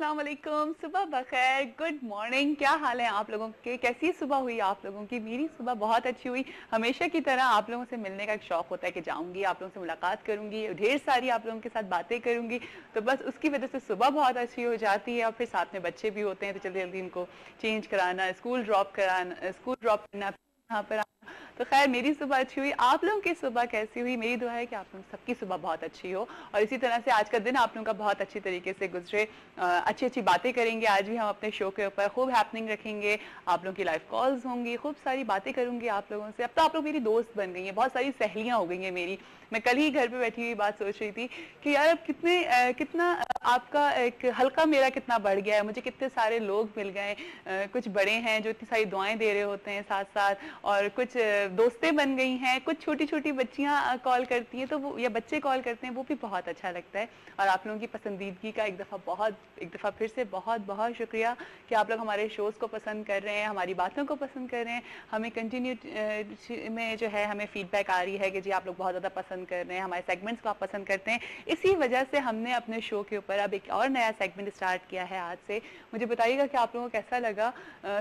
अस्सलाम वालेकुम, सुबह बखैर, गुड मॉर्निंग। क्या हाल है आप लोगों के? कैसी सुबह हुई आप लोगों की? मेरी सुबह बहुत अच्छी हुई। हमेशा की तरह आप लोगों से मिलने का एक शौक होता है कि जाऊंगी, आप लोगों से मुलाकात करूंगी, ढेर सारी आप लोगों के साथ बातें करूंगी। तो बस उसकी वजह से सुबह बहुत अच्छी हो जाती है। और फिर साथ में बच्चे भी होते हैं तो जल्दी जल्दी इनको चेंज कराना, स्कूल ड्रॉप करना, यहाँ पर आना। तो खैर मेरी सुबह अच्छी हुई। आप लोगों की सुबह कैसी हुई? मेरी दुआ है कि आप लोग सबकी सुबह बहुत अच्छी हो और इसी तरह से आज का दिन आप लोगों का बहुत अच्छी तरीके से गुजरे। अच्छी अच्छी बातें करेंगे आज भी हम अपने शो के ऊपर, खूब हैपनिंग रखेंगे। आप लोगों की लाइव कॉल्स होंगी, खूब सारी बातें करूंगी आप लोगों से। अब तो आप लोग मेरी दोस्त बन गई हैं, बहुत सारी सहेलियां हो गई हैं मेरी। मैं कल ही घर पे बैठी हुई बात सोच रही थी कि यार अब कितना आपका एक हल्का मेरा कितना बढ़ गया है। मुझे कितने सारे लोग मिल गए, कुछ बड़े हैं जो इतनी सारी दुआएं दे रहे होते हैं साथ साथ, और कुछ दोस्तें बन गई हैं, कुछ छोटी छोटी बच्चियां कॉल करती हैं तो वो, या बच्चे कॉल करते हैं, वो भी बहुत अच्छा लगता है। और आप लोगों की पसंदीदगी का एक दफ़ा फिर से बहुत बहुत शुक्रिया कि आप लोग हमारे शोज़ को पसंद कर रहे हैं, हमारी बातों को पसंद कर रहे हैं। हमें कंटिन्यू में जो है हमें फीडबैक आ रही है कि जी आप लोग बहुत ज़्यादा पसंद कर रहे हैं, हमारे सेगमेंट्स को आप पसंद करते हैं। इसी वजह से हमने अपने शो के ऊपर अब एक और नया सेगमेंट स्टार्ट किया है आज से। मुझे बताइएगा कि आप लोगों को कैसा लगा।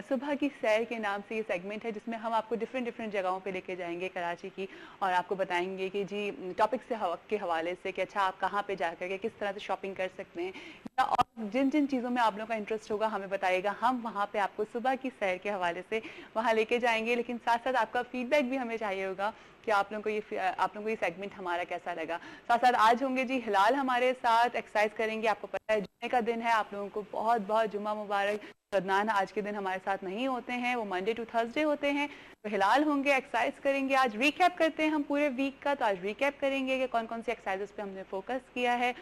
सुबह की सैर के नाम से ये सेगमेंट है जिसमें हम आपको डिफरेंट डिफरेंट जगहों पे लेके जाएंगे कराची की, और आपको बताएंगे कि जी टॉपिक के हवाले से कि अच्छा आप कहाँ पे जा करके किस तरह से शॉपिंग कर सकते हैं, या और जिन जिन चीज़ों में आप लोगों का इंटरेस्ट होगा हमें बताइएगा। हम वहाँ पे आपको सुबह की सैर के हवाले से वहाँ लेके जाएंगे, लेकिन साथ साथ आपका फीडबैक भी हमें चाहिए होगा कि आप लोगों को ये सेगमेंट हमारा कैसा लगा। साथ साथ आज होंगे जी हिलाल हमारे साथ, एक्सरसाइज करेंगे। आपको पता है जुम्मे का दिन है, आप लोगों को बहुत बहुत जुम्मा मुबारक। सदनान आज के दिन हमारे साथ नहीं होते हैं, वो मंडे टू थर्सडे होते हैं। तो हिलाल होंगे, एक्सरसाइज करेंगे। आज रिकैप करते हैं हम पूरे वीक का, तो आज रिकैप करेंगे कि कौन कौन सी एक्सरसाइजेस पे हमने फोकस किया है,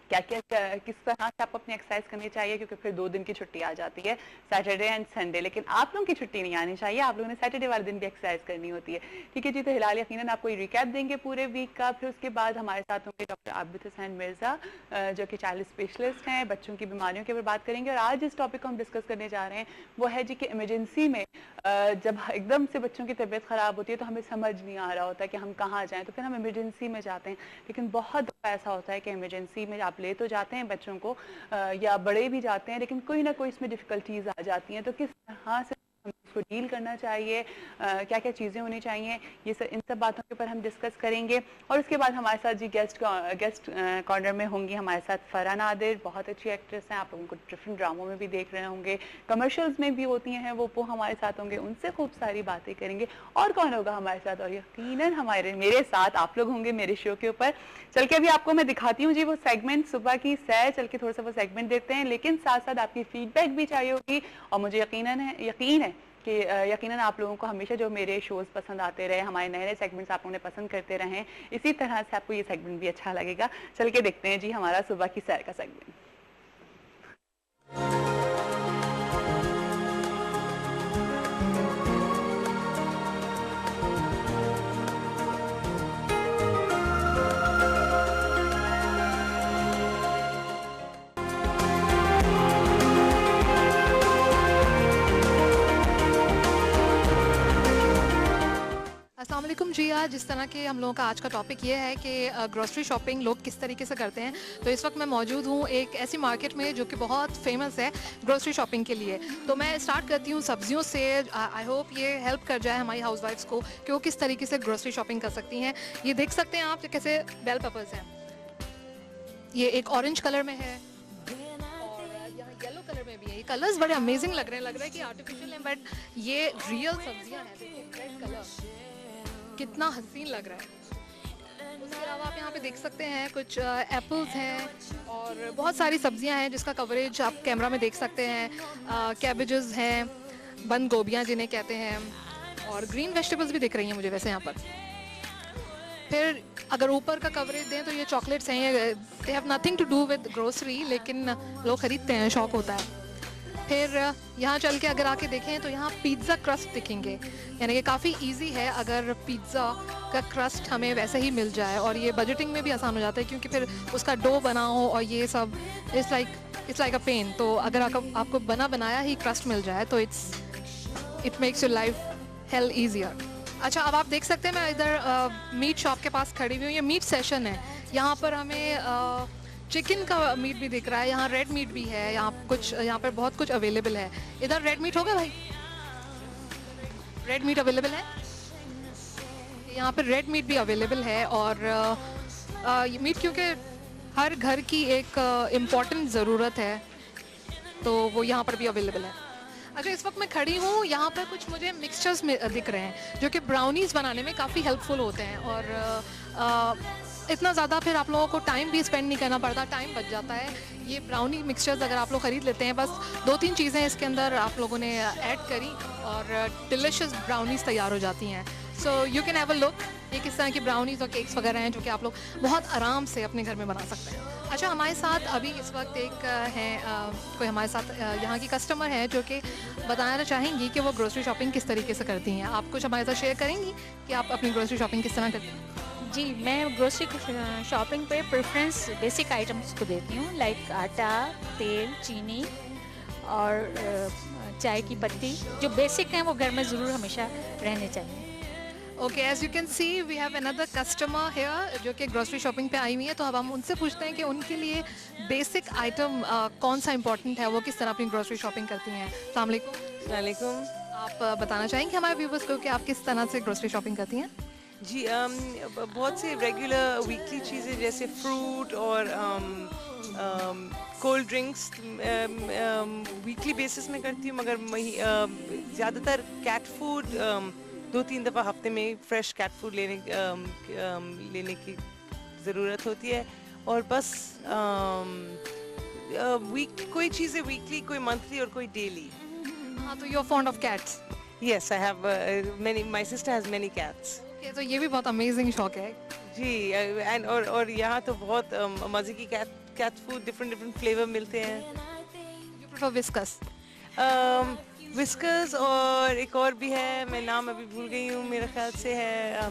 क्या क्या किस तरह से आपको अपनी एक्सरसाइज करनी चाहिए, क्योंकि फिर 2 दिन की छुट्टी आ जाती है, सैटरडे एंड संडे। लेकिन आप लोगों की छुट्टी नहीं आनी चाहिए, आप लोगों ने सैटरडे वाले दिन भी एक्सरसाइज करनी होती है। ठीक है जी, तो हिलाल यकीनन आपको रिकैप देंगे पूरे वीक का। फिर उसके बाद हमारे साथ होंगे डॉक्टर आबिद हुसैन मिर्जा, जो कि चाइल्ड स्पेशलिस्ट हैं, बच्चों की बीमारियों के ऊपर बात करेंगे। और आज जिस टॉपिक को हम डिस्कस करने जा रहे हैं वो है जी कि इमरजेंसी में जब एकदम से बच्चों की तबीयत ख़राब होती है तो हमें समझ नहीं आ रहा होता कि हम कहाँ जाएं, तो फिर हम इमरजेंसी में जाते हैं। लेकिन बहुत दफ़ा ऐसा होता है कि इमरजेंसी में आप ले तो जाते हैं बच्चों को, या बड़े भी जाते हैं, लेकिन कोई ना कोई इसमें डिफ़िकल्टीज आ जाती हैं। तो किस तरह से हमें इसको डील करना चाहिए, क्या क्या चीज़ें होनी चाहिए, इन सब बातों के ऊपर हम डिस्कस करेंगे। और उसके बाद हमारे साथ जी गेस्ट कॉर्नर में होंगी हमारे साथ फरहा नादिर, बहुत अच्छी एक्ट्रेस हैं, आप लोगों को डिफरेंट ड्रामों में भी देख रहे होंगे, कमर्शियल्स में भी होती हैं वो हमारे साथ होंगे, उनसे खूब सारी बातें करेंगे। और कौन होगा हमारे साथ? और यकीनन मेरे साथ आप लोग होंगे मेरे शो के ऊपर। चल के अभी आपको मैं दिखाती हूँ जी वो सेगमेंट, सुबह की सैर। चल के थोड़ा सा वो सेगमेंट देखते हैं, लेकिन साथ साथ आपकी फीडबैक भी चाहिए होगी। और मुझे यकीन है कि यकीनन आप लोगों को हमेशा जो मेरे शोज़ पसंद आते रहे, हमारे नए नए सेगमेंट्स आप लोगों ने पसंद करते रहें, इसी तरह से आपको ये सेगमेंट भी अच्छा लगेगा। चल के देखते हैं जी हमारा सुबह की सैर का सेगमेंट। अस्सलाम वालेकुम जी। आज जिस तरह के हम लोगों का आज का टॉपिक ये है कि ग्रोसरी शॉपिंग लोग किस तरीके से करते हैं, तो इस वक्त मैं मौजूद हूँ एक ऐसी मार्केट में जो कि बहुत फेमस है ग्रोसरी शॉपिंग के लिए। तो मैं स्टार्ट करती हूँ सब्जियों से। आई होप ये हेल्प कर जाए हमारी हाउसवाइफ्स को कि वो किस तरीके से ग्रोसरी शॉपिंग कर सकती हैं। ये देख सकते हैं आप कैसे बेल पेपर्स हैं, ये एक ऑरेंज कलर में है और यहाँ येलो कलर में भी है। ये कलर्स बड़े अमेजिंग लग रहे हैं कि आर्टिफिशियल हैं, बट ये रियल सब्जियाँ हैं। देखिए रेड कलर कितना हसीन लग रहा है। उसके अलावा आप यहाँ पे देख सकते हैं कुछ एप्पल्स हैं और बहुत सारी सब्जियां हैं जिसका कवरेज आप कैमरा में देख सकते हैं। कैबेजेस हैं, बंद गोभियाँ जिन्हें कहते हैं, और ग्रीन वेजिटेबल्स भी दिख रही हैं मुझे वैसे यहाँ पर। फिर अगर ऊपर का कवरेज दें तो ये चॉकलेट्स हैं, ये they have nothing to do with grocery, लेकिन लोग ख़रीदते हैं, शौक होता है। फिर यहाँ चल के अगर आके देखें तो यहाँ पिज़्ज़ा क्रस्ट दिखेंगे, यानी कि काफ़ी इजी है अगर पिज़्ज़ा का क्रस्ट हमें वैसे ही मिल जाए, और ये बजटिंग में भी आसान हो जाता है क्योंकि फिर उसका डो बनाओ और ये सब इट्स लाइक अ पेन। तो अगर आपको बना बनाया ही क्रस्ट मिल जाए तो it makes your life hell easier. अच्छा, अब आप देख सकते हैं मैं इधर मीट शॉप के पास खड़ी हुई हूँ। ये मीट सेशन है, यहाँ पर हमें चिकन का मीट भी दिख रहा है, यहाँ रेड मीट भी है, यहाँ पर बहुत कुछ अवेलेबल है। इधर रेड मीट होगा भाई? रेड मीट अवेलेबल है? यहाँ पर रेड मीट भी अवेलेबल है। और ये मीट क्योंकि हर घर की एक इम्पॉर्टेंट ज़रूरत है, तो वो यहाँ पर भी अवेलेबल है। अच्छा, इस वक्त मैं खड़ी हूँ, यहाँ पर कुछ मुझे मिक्सचर्स में दिख रहे हैं जो कि ब्राउनीज़ बनाने में काफ़ी हेल्पफुल होते हैं। और इतना ज़्यादा फिर आप लोगों को टाइम भी स्पेंड नहीं करना पड़ता, टाइम बच जाता है। ये ब्राउनी मिक्सचर्स अगर आप लोग ख़रीद लेते हैं, बस 2-3 चीज़ें इसके अंदर आप लोगों ने ऐड करी और डिलिशियस ब्राउनीज़ तैयार हो जाती हैं। So you can have a look, ये किस तरह की ब्राउनीज़ और केक्स वगैरह हैं जो कि आप लोग बहुत आराम से अपने घर में बना सकते हैं। अच्छा, हमारे साथ अभी इस वक्त एक कोई हमारे साथ यहाँ की कस्टमर है जो कि बताना चाहेंगी कि वो ग्रोसरी शॉपिंग किस तरीके से करती हैं। आप कुछ हमारे साथ शेयर करेंगी कि आप अपनी ग्रोसरी शॉपिंग किस तरह करती हैं? जी, मैं ग्रोसरी शॉपिंग पे प्रेफरेंस बेसिक आइटम्स को देती हूँ, लाइक आटा, तेल, चीनी और चाय की पत्ती। जो बेसिक हैं वो घर में ज़रूर हमेशा रहने चाहिए। Okay, as you can see we have another customer here जो कि ग्रोसरी शॉपिंग पे आई हुई है, तो अब हम उनसे पूछते हैं कि उनके लिए बेसिक आइटम कौन सा इंपॉर्टेंट है, वो किस तरह अपनी ग्रोसरी शॉपिंग करती हैं। अस्सलाम वालेकुम। आप बताना चाहेंगे हमारे व्यूवर्स को कि आप किस तरह से ग्रोसरी शॉपिंग करती हैं? जी, बहुत से रेगुलर वीकली चीज़ें जैसे फ्रूट और कोल्ड ड्रिंक्स वीकली बेसिस में करती हूँ, मगर ज़्यादातर कैट फूड 2-3 दफ़ा हफ्ते में फ्रेश कैट फूड लेने की ज़रूरत होती है। और बस कोई चीज़ें वीकली, कोई मंथली और कोई डेली। हाँ, तो you are fond of cats? Yes, I have many, my sister has many cats. Okay, तो ये भी बहुत अमेजिंग शौक है। जी, एंड और यहाँ तो बहुत मज़े की कैट फूड, डिफरेंट फ्लेवर मिलते हैं। You prefer viscous? विस्कर्स और एक और भी है, मैं नाम अभी भूल गई हूँ, मेरे ख्याल से है,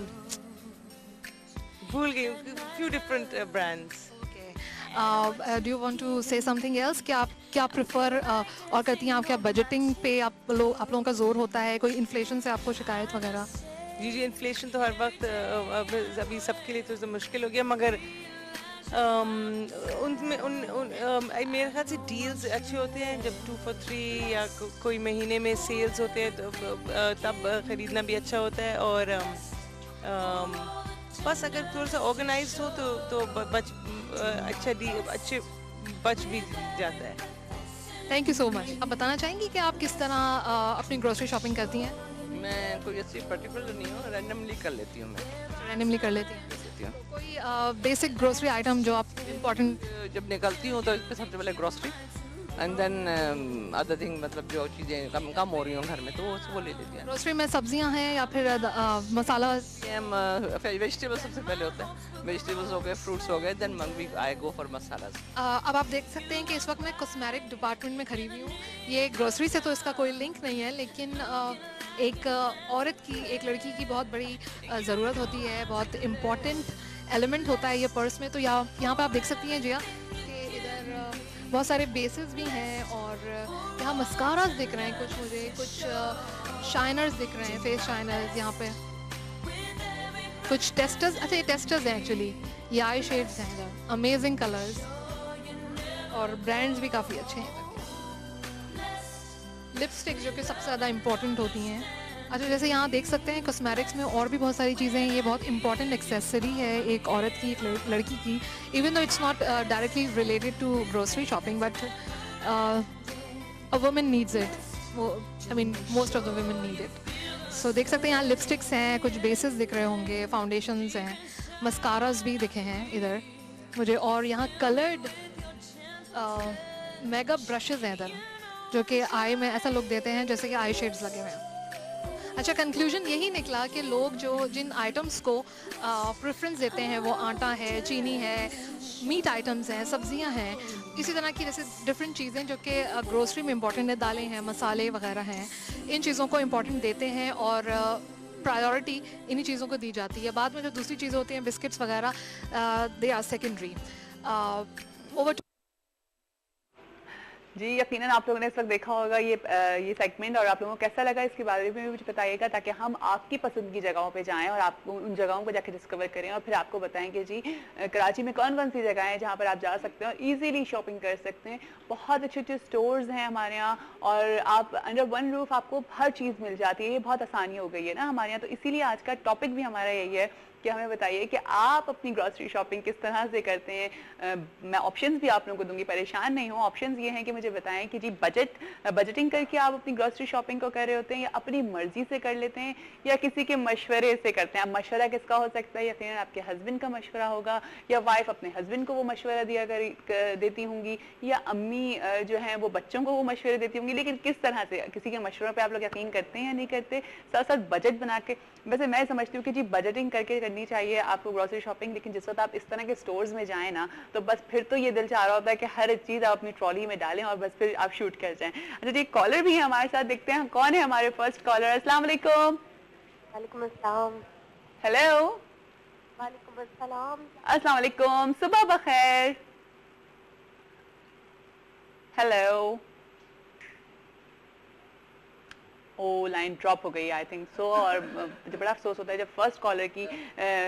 भूल गई हूँ, few different brands. Do you want to say something else कि आप क्या प्रेफर और करती हैं? आप क्या बजटिंग पे आप लोगों का जोर होता है? कोई इन्फ्लेशन से आपको शिकायत वगैरह? जी, इन्फ्लेशन तो हर वक्त अभी सबके लिए तो मुश्किल हो गया, मगर मेरे ख्याल से डील्स अच्छे होते हैं जब 2 for 3 या कोई महीने में सेल्स होते हैं, तो तब ख़रीदना भी अच्छा होता है। और बस अगर थोड़ा सा ऑर्गेनाइज्ड हो तो अच्छे बच भी जाता है। Thank you so much. आप बताना चाहेंगी कि आप किस तरह अपनी ग्रोसरी शॉपिंग करती हैं? मैं कोई ऐसी पर्टिकुलर नहीं हूँ, रैंडमली कर लेती हूँ मैं। रैंडमली कर लेती हैं? कोई बेसिक ग्रोसरी आइटम जो आप इम्पोर्टेंट? जब निकलती हूँ तो इस पे सबसे पहले grocery and then other thing, मतलब जो चीज़ें कम हो रही हों घर में तो वो ले लेती हैं। ग्रोसरी में सब्जियां हैं या फिर मसाला? वेजिटेबल्स सबसे पहले होते हैं, वेजिटेबल्स हो गए, फ्रूट्स हो गए, then I go for masalas. अब आप देख सकते हैं कि इस वक्त मैं कॉस्मेटिक डिपार्टमेंट में खड़ी हुई हूँ। ये ग्रोसरी से तो इसका कोई लिंक नहीं है, लेकिन एक औरत की, एक लड़की की बहुत बड़ी ज़रूरत होती है, बहुत इम्पॉर्टेंट एलिमेंट होता है ये पर्स में। तो यहाँ पे आप देख सकती हैं जिया कि इधर बहुत सारे बेसेस भी हैं और यहाँ मस्कारास दिख रहे हैं कुछ, मुझे कुछ शाइनर्स दिख रहे हैं, फेस शाइनर्स, यहाँ पे कुछ टेस्टर्स। अच्छा, ये टेस्टर्स हैं एक्चुअली, ये आई शेड्स हैं इधर, अमेजिंग कलर्स और ब्रांड्स भी काफ़ी अच्छे हैं। लिपस्टिक जो कि सबसे ज़्यादा इम्पॉर्टेंट होती हैं। अच्छा, जैसे यहाँ देख सकते हैं कॉस्मेटिक्स में और भी बहुत सारी चीज़ें हैं। ये बहुत इंपॉर्टेंट एक्सेसरी है एक औरत की, एक लड़की की, even though it's not directly related to grocery shopping, but a woman needs it. वो I mean most of the women need it. So देख सकते हैं यहाँ लिपस्टिक्स हैं, कुछ बेसेस दिख रहे होंगे, फाउंडेशंस हैं, मस्कारास भी दिखे हैं इधर मुझे, और यहाँ कलर्ड मेगा ब्रशेज़ हैं इधर जो कि आई में ऐसा लुक देते हैं जैसे कि आई शेड्स लगे हुए हैं। अच्छा, कंक्लूजन यही निकला कि लोग जिन आइटम्स को प्रेफरेंस देते हैं वो आटा है, चीनी है, मीट आइटम्स हैं, सब्जियां हैं, इसी तरह की जैसे डिफरेंट चीज़ें जो कि ग्रोसरी में इंपॉर्टेंट है, दालें हैं, मसाले वगैरह हैं, इन चीज़ों को इंपॉर्टेंट देते हैं और प्रायोरिटी इन्हीं चीज़ों को दी जाती है। बाद में जो दूसरी चीज़ें होती हैं, बिस्किट्स वगैरह, दे आर सेकेंडरी। ओवर जी, यकीनन आप लोगों ने इस वक्त देखा होगा ये सेगमेंट, और आप लोगों को कैसा लगा इसके बारे में भी मुझे बताइएगा, ताकि हम आपकी पसंद की जगहों पे जाएं और आप उन जगहों को जाके डिस्कवर करें और फिर आपको बताएं कि जी कराची में कौन कौन सी जगह हैं जहाँ पर आप जा सकते हैं और इजीली शॉपिंग कर सकते हैं। बहुत अच्छे अच्छे स्टोर्स हैं हमारे यहाँ, और आप अंडर वन रूफ आपको हर चीज़ मिल जाती है। ये बहुत आसानी हो गई है ना हमारे यहाँ। तो इसीलिए आज का टॉपिक भी हमारा यही है कि हमें बताइए कि आप अपनी ग्रॉसरी शॉपिंग किस तरह से करते हैं। मैं ऑप्शंस भी आप लोगों को दूंगी, परेशान नहीं हो। ऑप्शंस ये हैं कि मुझे बताएं कि जी बजटिंग करके आप अपनी ग्रॉसरी शॉपिंग को कर रहे होते हैं, या अपनी मर्जी से कर लेते हैं, या किसी के मशवरे से करते हैं। अब मशवरा किसका हो सकता है? यकीनन आपके हस्बैंड का मशवरा होगा, या वाइफ अपने हस्बैंड को वो मशवरा देती होंगी, या अम्मी जो हैं वो बच्चों को वो मशवरे देती होंगी। लेकिन किस तरह से, किसी के मशवरों पर आप लोग यकीन करते हैं या नहीं करते? साथ साथ बजट बना के, वैसे मैं समझती हूँ कि जी बजटिंग करके करनी चाहिए आपको ग्रोसरी शॉपिंग, लेकिन जिस वक्त आप इस तरह के स्टोर्स में जाएं ना, तो बस फिर तो ये दिल चाह रहा होता है कि हर चीज़ आप अपनी ट्रॉली में डालें और बस फिर आप शूट कर जाएं। अच्छा जी, कॉलर भी है हमारे साथ, देखते हैं कौन है हमारे फर्स्ट कॉलर। अस्सलाम वालेकुम। वालेकुम अस्सलाम। हेलो। वालेकुम अस्सलाम। अस्सलाम वालेकुम, सुबह बखैर। हेलो। ओ लाइन ड्रॉप हो गई आई थिंक सो। और मुझे बड़ा अफसोस होता है जब फर्स्ट कॉलर की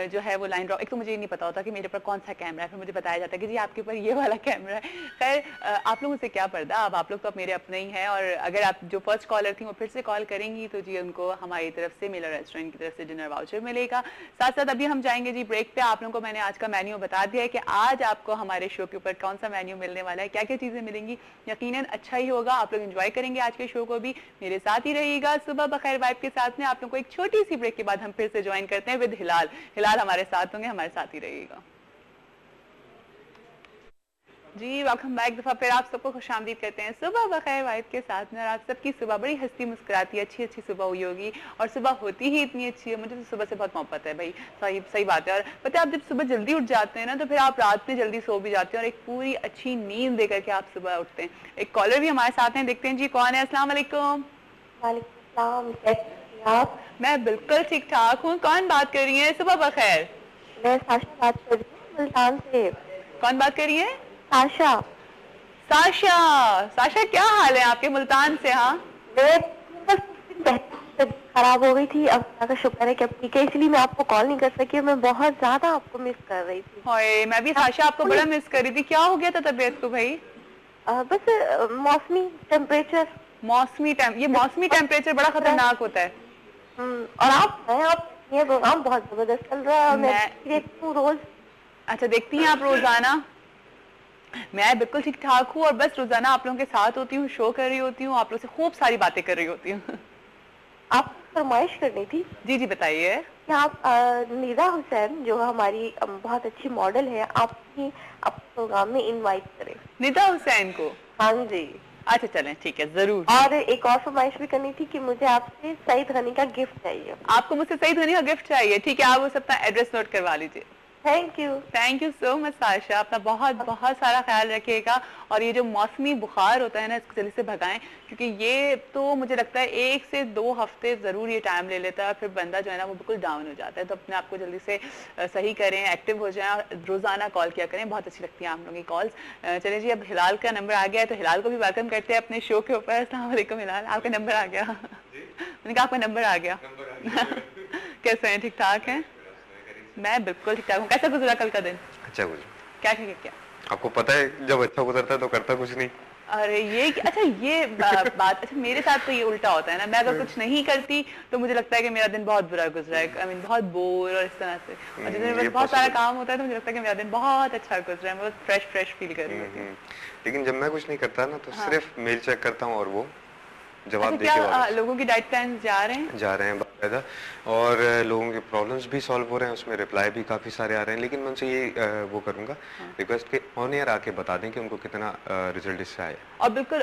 जो है वो लाइन ड्रॉप। एक तो मुझे ये नहीं पता होता कि मेरे पर कौन सा कैमरा है, फिर मुझे बताया जाता है कि जी आपके ऊपर ये वाला कैमरा है। खैर आप लोगों से क्या पर्दा, अब आप लोग तो अब मेरे अपने ही हैं। और अगर आप जो फर्स्ट कॉलर थी वो फिर से कॉल करेंगी तो जी उनको हमारी तरफ से मिलर रेस्टोरेंट की तरफ से डिनर वाउचर मिलेगा। साथ साथ अभी हम जाएंगे जी ब्रेक पे। आप लोगों को मैंने आज का मेन्यू बता दिया है कि आज आपको हमारे शो के ऊपर कौन सा मेन्यू मिलने वाला है, क्या क्या चीज़ें मिलेंगी। यकीनन अच्छा ही होगा, आप लोग एंजॉय करेंगे आज के शो को भी। मेरे साथ ही रहिएगा सुबह बखैर वाइब के साथ में। आप लोगों को एक छोटी सी ब्रेक के बाद हम फिर से ज्वाइन करते हैं विद हिलाल। हिलाल हमारे साथ होंगे, हमारे साथ ही रहिएगा जी। वेलकम बैक दफा फिर आप सबको खुशामदीद करते हैं सुबह बखैर वाइब के साथ में। और आप सबकी सुबह बड़ी हंसती मुस्कुराती अच्छी अच्छी सुबह हुई होगी, और सुबह होती ही इतनी अच्छी है। मुझे तो सुबह से बहुत मोहब्बत है भाई, सही बात है। और पता है आप जब सुबह जल्दी उठ जाते हैं ना, तो फिर आप रात में जल्दी सो भी जाते हैं और एक पूरी अच्छी नींद देकर के आप सुबह उठते हैं। एक कॉलर भी हमारे साथ हैं, देखते हैं जी कौन है। अस्सलाम वालेकुम। वालेकुम, कैसे हैं आप? मैं बिल्कुल ठीक ठाक हूँ। कौन बात कर रही है? सुबह बखैर। मैं साशा बात कर रही हूँ मुल्तान से। कौन बात कर रही है? साशा। साशा क्या हाल है आपके मुल्तान से? हाँ मैं बस तबीयत खराब हो गई थी, अब अल्लाह का शुक्र है कि अब ठीक है, इसलिए मैं आपको कॉल नहीं कर सकी। मैं बहुत ज्यादा आपको मिस कर रही थी। हाय, मैं भी साशा आपको बड़ा मिस कर रही थी। क्या हो गया था तबीयत को भाई? बस मौसमी टेम्परेचर। ये मौसमी टेम्परेचर बड़ा खतरनाक होता है। और आप ये प्रोग्राम बहुत जबरदस्त चल रहा है और मैं देखती हूँ रोज। अच्छा, देखती हैं आप रोजाना? मैं बिल्कुल ठीक ठाक हूँ, और बस रोजाना आप लोगों के साथ होती हूँ, शो कर रही होती हूँ, आप लोग से खूब सारी बातें कर रही होती हूँ। आप फरमाइश करनी थी। जी जी बताइए। कि आप निदा हुसैन जो हमारी बहुत अच्छी मॉडल है, आपकी प्रोग्राम में इनवाइट करें। निदा हुसैन को? हाँ जी। अच्छा चलें, ठीक है, जरूर। और एक और फरमाइश भी करनी थी कि मुझे आपसे सईद हनी का गिफ्ट चाहिए। आपको मुझसे सईद हनी का गिफ्ट चाहिए? ठीक है, आप उस अपना एड्रेस नोट करवा लीजिए। Thank you so much Sasha. अपना बहुत बहुत सारा ख्याल रखिएगा, और ये जो मौसमी बुखार होता है ना, इसको जल्दी से भगाएं, क्योंकि ये तो मुझे लगता है 1 से 2 हफ्ते जरूर ये टाइम ले लेता है, फिर बंदा जो है ना वो बिल्कुल डाउन हो जाता है। तो अपने आप को जल्दी से सही करें, एक्टिव हो जाएं, और रोजाना कॉल किया करें, बहुत अच्छी लगती है आप लोगों की कॉल्स। चलिए जी, अब हिलाल का नंबर आ गया है, तो हिलाल को भी वेलकम करते हैं अपने शो के ऊपर। अस्सलाम वालेकुम हिलाल, आपका नंबर आ गया। मैंने कहा आपका नंबर आ गया। कैसे हैं? ठीक ठाक हैं? मैं बिल्कुल ठीक ठाक हूँ। कैसा गुजरा कल का दिन? अच्छा गुजरा। क्या? आपको पता है जब अच्छा गुजरता है तो करता कुछ नहीं। अरे अच्छा ये बात। अच्छा मेरे साथ तो ये उल्टा होता है ना, मैं अगर कुछ नहीं करती तो मुझे लगता है कि मेरा दिन बहुत बुरा गुजरा है। आई मीन बहुत बोर और इस तरह से। और जिस दिन बहुत सारा काम होता है तो मुझे लगता है कि मेरा दिन बहुत अच्छा गुजरा है, मैं बहुत फ्रेश फील कर रही हूँ। लेकिन जब मैं कुछ नहीं करता ना, तो सिर्फ मेल चेक करता हूँ और वो जवाब अच्छा, क्या लोगों की डाइट प्लान जा रहे हैं बाकायदा, और लोगों के प्रॉब्लम्स भी सॉल्व हो रहे हैं, उसमें रिप्लाई भी काफ़ी सारे आ रहे हैं। लेकिन मैं उनसे ये वो करूँगा रिक्वेस्ट के ऑन एयर आके बता दें कि उनको कितना रिजल्ट इससे आया। और बिल्कुल